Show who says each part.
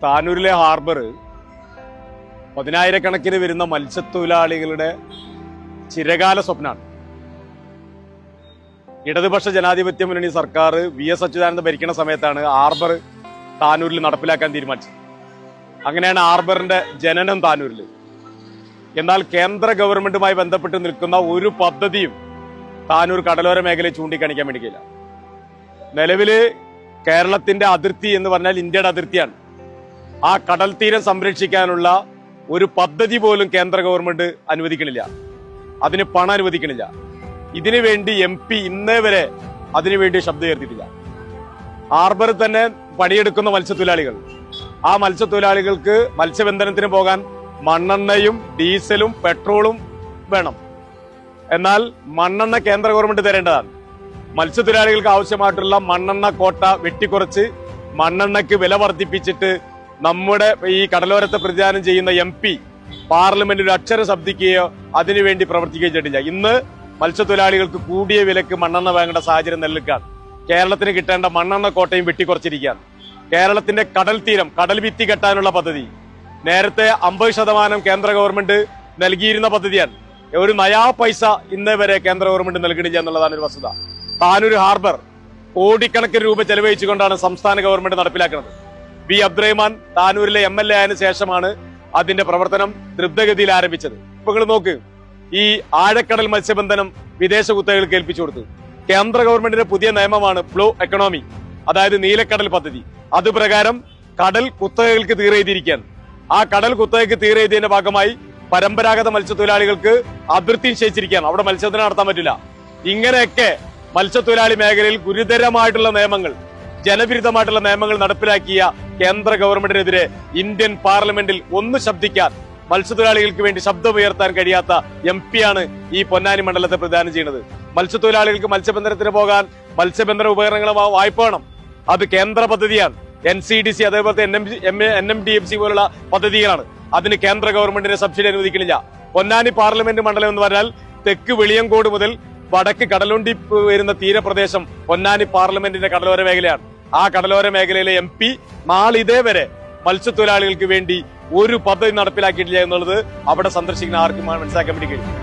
Speaker 1: താനൂരിലെ harbour പതിനായിരക്കണക്കിന് വരുന്ന മത്സ്യത്തൊഴിലാളികളുടെ ചിരകാല സ്വപ്നമാണ്. ഇടതുപക്ഷ ജനാധിപത്യ മുന്നണി സർക്കാർ VS അച്യുതാനന്ദൻ ഭരിക്കുന്ന സമയത്താണ് ഹാർബർ താനൂരിൽ നടപ്പിലാക്കാൻ തീരുമാനിച്ചത്. അങ്ങനെയാണ് ഹാർബറിന്റെ ജനനം താനൂരിൽ. എന്നാൽ കേന്ദ്ര ഗവൺമെന്റുമായി ബന്ധപ്പെട്ട് നിൽക്കുന്ന ഒരു പദ്ധതിയും താനൂർ കടലോര മേഖലയെ ചൂണ്ടിക്കാണിക്കാൻ വേണ്ടിയില്ല. നിലവില് കേരളത്തിന്റെ അതിർത്തി എന്ന് പറഞ്ഞാൽ ഇന്ത്യയുടെ അതിർത്തിയാണ്. ആ കടൽ തീരം സംരക്ഷിക്കാനുള്ള ഒരു പദ്ധതി പോലും കേന്ദ്ര ഗവൺമെന്റ് അനുവദിക്കണില്ല, അതിന് പണം അനുവദിക്കണില്ല. ഇതിനു വേണ്ടി MP ഇന്നേ വരെ അതിനുവേണ്ടി ശബ്ദം ഉയർത്തിയിട്ടില്ല. ഹാർബറിൽ തന്നെ പണിയെടുക്കുന്ന മത്സ്യത്തൊഴിലാളികൾ, ആ മത്സ്യത്തൊഴിലാളികൾക്ക് മത്സ്യബന്ധനത്തിന് പോകാൻ മണ്ണെണ്ണയും ഡീസലും പെട്രോളും വേണം. എന്നാൽ മണ്ണെണ്ണ കേന്ദ്ര ഗവൺമെന്റ് തരേണ്ടതാണ്. മത്സ്യത്തൊഴിലാളികൾക്ക് ആവശ്യമായിട്ടുള്ള മണ്ണെണ്ണ കോട്ട വെട്ടിക്കുറച്ച് മണ്ണെണ്ണയ്ക്ക് വില വർദ്ധിപ്പിച്ചിട്ട് നമ്മുടെ ഈ കടലോരത്തെ പ്രതിദാനം ചെയ്യുന്ന MP പാർലമെന്റിൽ ഒരു അക്ഷരം ശബ്ദിക്കുകയോ അതിനുവേണ്ടി പ്രവർത്തിക്കുകയോ ചെയ്തിട്ടില്ല. ഇന്ന് മത്സ്യത്തൊഴിലാളികൾക്ക് കൂടിയ വിലക്ക് മണ്ണെണ്ണ വാങ്ങേണ്ട സാഹചര്യം നിലനിൽക്കുകയാണ്. കേരളത്തിന് കിട്ടേണ്ട മണ്ണെണ്ണ കോട്ടയും വെട്ടിക്കുറച്ചിരിക്കുകയാണ്. കേരളത്തിന്റെ കടൽ തീരം കടൽ ഭിത്തി കെട്ടാനുള്ള പദ്ധതി നേരത്തെ 50% കേന്ദ്ര ഗവൺമെന്റ് നൽകിയിരുന്ന പദ്ധതിയാണ്. ഒരു നയാ പൈസ ഇന്നേ വരെ കേന്ദ്ര ഗവൺമെന്റ് നൽകണില്ല എന്നുള്ളതാണ് ഒരു വസ്തുത. താനൂർ ഹാർബർ കോടിക്കണക്കിന് രൂപ ചെലവഴിച്ചുകൊണ്ടാണ് സംസ്ഥാന ഗവൺമെന്റ് നടപ്പിലാക്കുന്നത്. B. അബ്ദുറഹ്മാൻ താനൂരിലെ MLA ആയതിനു ശേഷമാണ് അതിന്റെ പ്രവർത്തനം ദ്രുതഗതിയിൽ ആരംഭിച്ചത്. ഇപ്പൊ നിങ്ങൾ നോക്ക്, ഈ ആഴക്കടൽ മത്സ്യബന്ധനം വിദേശ കുത്തകകൾക്ക് ഏൽപ്പിച്ചു കൊടുത്തു. കേന്ദ്ര ഗവൺമെന്റിന്റെ പുതിയ നിയമമാണ് ബ്ലൂ എക്കണോമി, അതായത് നീലക്കടൽ പദ്ധതി. അതുപ്രകാരം കടൽ കുത്തകകൾക്ക് തീരെഴുതിയിരിക്കുകയാണ്. ആ കടൽ കുത്തകയ്ക്ക് തീരെഴുതിയതിന്റെ ഭാഗമായി പരമ്പരാഗത മത്സ്യത്തൊഴിലാളികൾക്ക് അതിർത്തി നിശ്ചയിച്ചിരിക്കുകയാണ്. അവിടെ മത്സ്യബന്ധനം നടത്താൻ പറ്റില്ല. ഇങ്ങനെയൊക്കെ മത്സ്യത്തൊഴിലാളി മേഖലയിൽ ഗുരുതരമായിട്ടുള്ള നിയമങ്ങൾ, ജനവിരുദ്ധമായിട്ടുള്ള നിയമങ്ങൾ നടപ്പിലാക്കിയ കേന്ദ്ര ഗവൺമെന്റിനെതിരെ ഇന്ത്യൻ പാർലമെന്റിൽ ഒന്ന് ശബ്ദിക്കാൻ, മത്സ്യത്തൊഴിലാളികൾക്ക് വേണ്ടി ശബ്ദമുയർത്താൻ കഴിയാത്ത MP ആണ് ഈ പൊന്നാനി മണ്ഡലത്തെ പ്രതിദാനം ചെയ്യുന്നത്. മത്സ്യത്തൊഴിലാളികൾക്ക് മത്സ്യബന്ധനത്തിന് പോകാൻ മത്സ്യബന്ധന ഉപകരണങ്ങൾ വായ്പ വേണം. അത് കേന്ദ്ര പദ്ധതിയാണ്. NCDC അതേപോലത്തെ NMDFC പോലുള്ള പദ്ധതികളാണ്. അതിന് കേന്ദ്ര ഗവൺമെന്റിന് സബ്സിഡി അനുവദിക്കുന്നില്ല. പൊന്നാനി പാർലമെന്റ് മണ്ഡലം എന്ന് പറഞ്ഞാൽ തെക്ക് വെളിയങ്കോട് മുതൽ വടക്ക് കടലുണ്ടി വരുന്ന തീരപ്രദേശം പൊന്നാനി പാർലമെന്റിന്റെ കടലോര മേഖലയാണ്. ആ കടലോര മേഖലയിലെ MP നാളിതേവരെ മത്സ്യത്തൊഴിലാളികൾക്ക് വേണ്ടി ഒരു പദ്ധതി നടപ്പിലാക്കിയിട്ടില്ല എന്നുള്ളത് അവിടെ സന്ദർശിക്കുന്ന ആർക്കും മനസ്സിലാക്കാൻ വേണ്ടി കഴിയും.